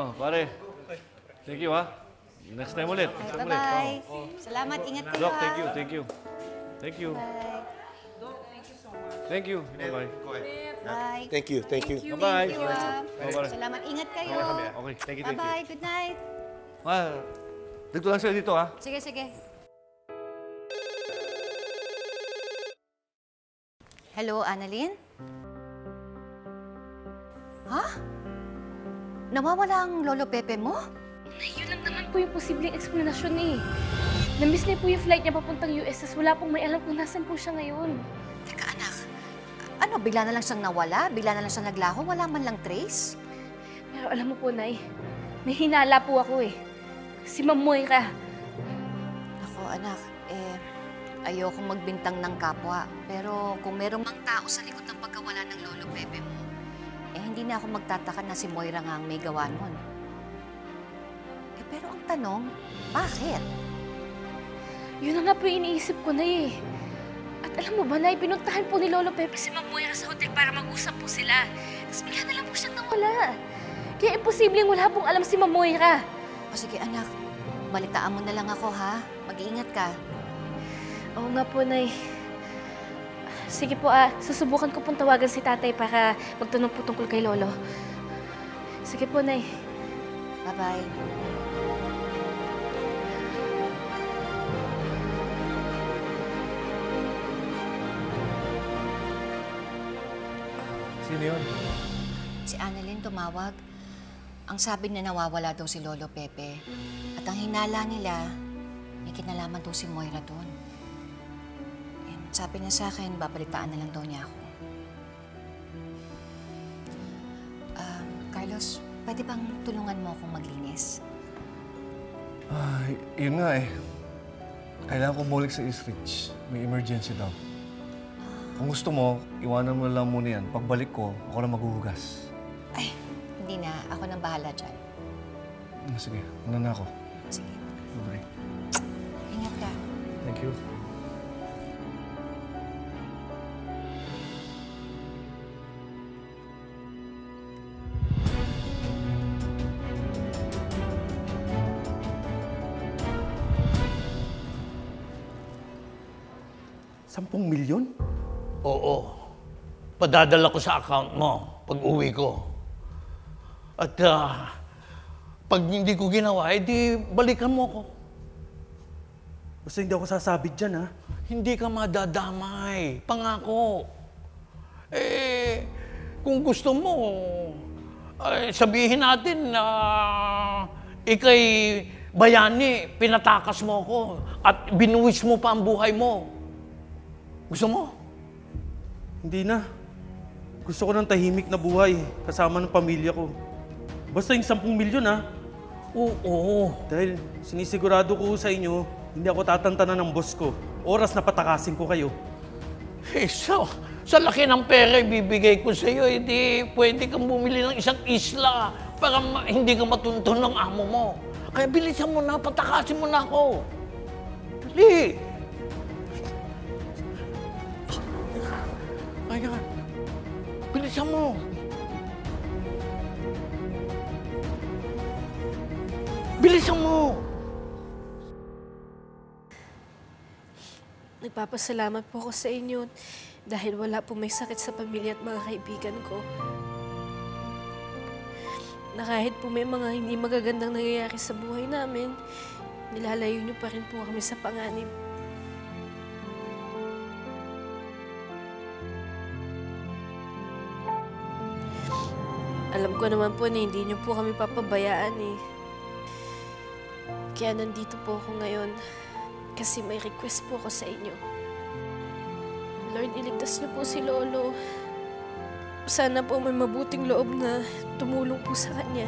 Oh, pare. Thank you, ha? Next time ulit. Bye-bye. Salamat, ingat kayo, Doc, ha? thank you. Thank you. Bye. Thank you. Bye-bye. Bye. Thank you. Bye-bye. Thank you, ha? Bye-bye. Salamat, ingat kayo. Okay, thank you. Bye-bye, good night. Dito lang sila dito, ha? Sige, sige. Hello, Annalyn? Ha? Nawawala ang Lolo Pepe mo? Yun lang naman po yung posibleng eksplanasyon eh. Namiss niya po yung flight niya papuntang US, wala pong may alam kung nasan po siya ngayon. Teka, anak. Ano, bigla na lang siyang nawala? Bigla na lang siyang naglaho? Wala man lang trace? Pero alam mo po, Nay, may hinala po ako eh. Si Ma'am Moira. Ako, anak, ayokong magbintang ng kapwa. Pero kung merong mang tao sa likod ng pagkawala ng Lolo Pepe mo, hindi na ako magtataka na si Moira nga ang may gawa nun. Pero ang tanong, bakit? Yun na nga po yung iniisip ko na eh. At alam mo ba, Nay, pinuntahan po ni Lolo Pepe si Ma'am Moira sa hotel para mag-usap po sila. Tapos bigla na lang po siyang nawala. Kaya imposibleng wala pong alam si Ma'am Moira. O sige, anak, balitaan mo na lang ako, ha? Mag-iingat ka. Oo nga po, Nay. Sige po, susubukan ko pong tawagan si tatay para magtanong po tungkol kay Lolo. Sige po, Nay. Bye-bye. Sino yun? Si Annalyn tumawag. Ang sabi na nawawala daw si Lolo Pepe. At ang hinala nila, may kinalaman daw si Moira doon. Sabi niya sa akin, babalitaan na lang daw niya ako. Carlos, pwede bang tulungan mo akong maglinis? Yun nga eh. Kailangan ko bumalik sa East Ridge. May emergency daw. Kung gusto mo, iwanan mo lang muna yan. Pagbalik ko, ako na maghuhugas. Ay, hindi na. Ako nang bahala dyan. Sige, una na ako. Sige. Libre. Ingat ka. Thank you. $10,000,000? Oo. Padadala ko sa account mo pag uwi ko. At pag hindi ko ginawa, edi balikan mo ko. Basta hindi ako sasabit dyan, ha? Hindi ka madadamay. Pangako. Kung gusto mo, sabihin natin na ikay bayani, pinatakas mo ko at binuwis mo pa ang buhay mo. Gusto mo? Hindi na. Gusto ko ng tahimik na buhay kasama ng pamilya ko. Basta yung $10,000,000, ha? Oo. Dahil sinisigurado ko sa inyo, hindi ako tatantanan ng boss ko. Oras na patakasin ko kayo. Sa laki ng pera ibibigay ko sa iyo, hindi pwede kang bumili ng isang isla para hindi ka matuntun ng amo mo. Kaya bilisan mo na, patakasin mo na ako. Dali! Ayan. Bilisan mo. Bilisan mo. Nagpapasalamat po ako sa inyo dahil wala po may sakit sa pamilya at mga kaibigan ko. Na kahit po may mga hindi magagandang nangyayari sa buhay namin, nilalayo niyo pa rin po kami sa panganib. Alam ko naman po na hindi niyo po kami papabayaan eh. Kaya nandito po ako ngayon kasi may request po ako sa inyo. Lord, iligtas niyo po si Lolo. Sana po may mabuting loob na tumulong po sa kanya.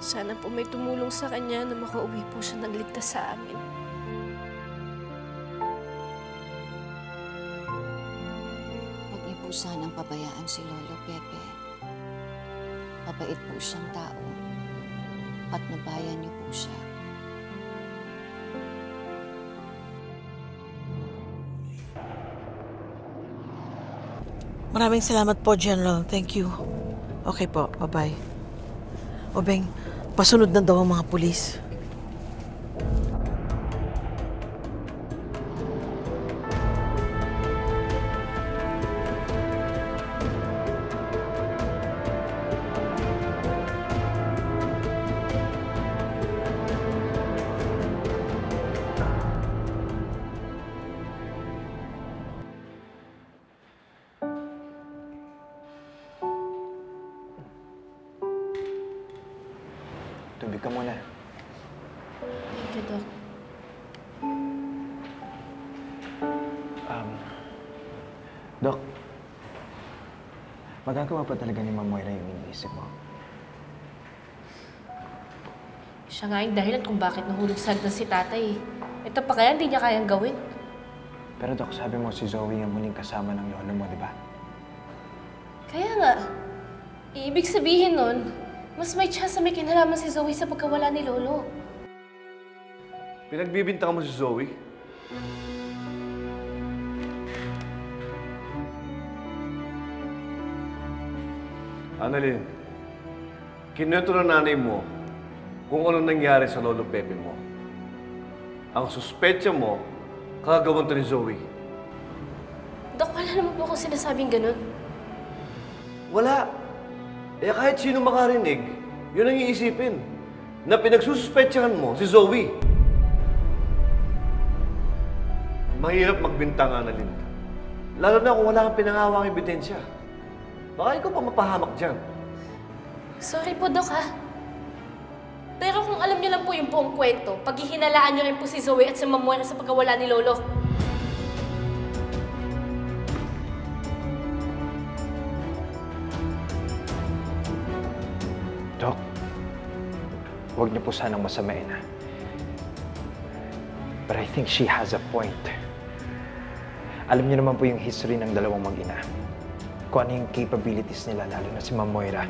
Sana po may tumulong sa kanya na makauwi po siya ng ligtas sa amin. Huwag niyo po sanang pabayaan si Lolo Pepe. Mabait po siyang tao. Patnubayan niyo po siya. Maraming salamat po, General. Thank you. Okay po, bye-bye. Obeng, pasunod na daw ang mga pulis. Tubig ka muna. Thank you, Doc. Dok, magagawa pa talaga ni Ma'am Moira yung iniisip mo? Siya nga yung dahilan kung bakit nahulog sa hagdan si tatay. Ito pa kaya hindi niya kayang gawin. Pero Dok, sabi mo si Zoe ang muling kasama ng lolo mo, di ba? Kaya nga, ibig sabihin nun, mas may chance na may kinalaman si Zoe sa pagkawala ni Lolo. Pinagbibintang mo si Zoe? Annalyn, kinuwento ng nanay mo kung ano nangyari sa lolo Pepe mo. Ang suspetsya mo, kagawin to ni Zoe. Dok, wala naman po akong sinasabing ganun. Wala. Eh kahit sino makarinig, yun ang iisipin. Na pinagsususpetsyahan mo si Zoe. Mahirap magbintang, Annalyn. Lalo na kung wala kang pinangawang ebidensya. Baka ikaw pa mapahamak dyan. Sorry po, Dok, ha? Pero kung alam niyo lang po yung buong kwento, paghihinalaan niyo rin po si Zoe at si Ma'am Moira sa pagkawala ni Lolo. Dok, huwag niyo po sanang masamain, ha? But I think she has a point. Alam niyo naman po yung history ng dalawang mag-ina. Kung ano yung capabilities nila, lalo na si Ma'am Moira.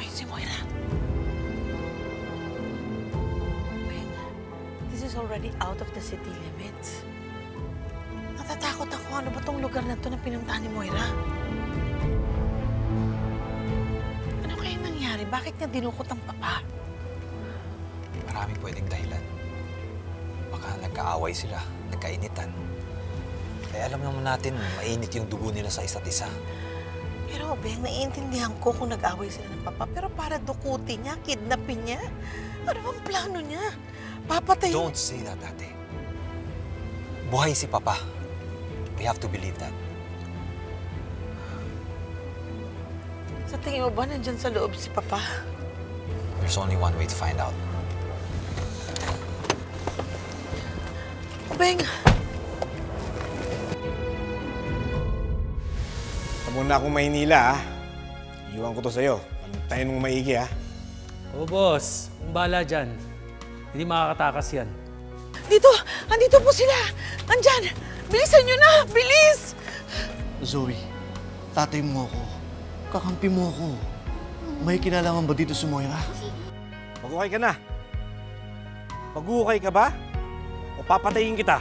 Ay, si Moira. Beng, this is already out of the city limits. Natatakot ako. Ano ba tong lugar na to na pinuntahan ni Moira? Ano kaya nangyari? Bakit niya dinukot ang papa? Maraming pwedeng dahilan. Baka nagkaaway sila, nagkainitan. Kaya alam naman natin, mainit yung dugo nila sa isa't isa. Pero, Beng, naiintindihan ko kung nag-away sila ng papa. Pero para dukutin niya, kidnapin niya. Ano bang plano niya? Papatayin. Don't say that, ate. Buhay si Papa. We have to believe that. Sa tingin mo ba nandyan sa loob si papa? There's only one way to find out. Beng! Muna akong Maynila, ha? Iwan ko to sa'yo. Pantayin mong maigi, ha? Oo, boss. Kung bahala dyan. Hindi makakatakas yan. Dito! Andito po sila! Andyan! Bilisan nyo na! Bilis! Zoe, tatay mo ako. Kakampi mo ako. May kinalaman ba dito si Moira? Mag-ukay ka na. Mag-ukay ka ba? O papatayin kita?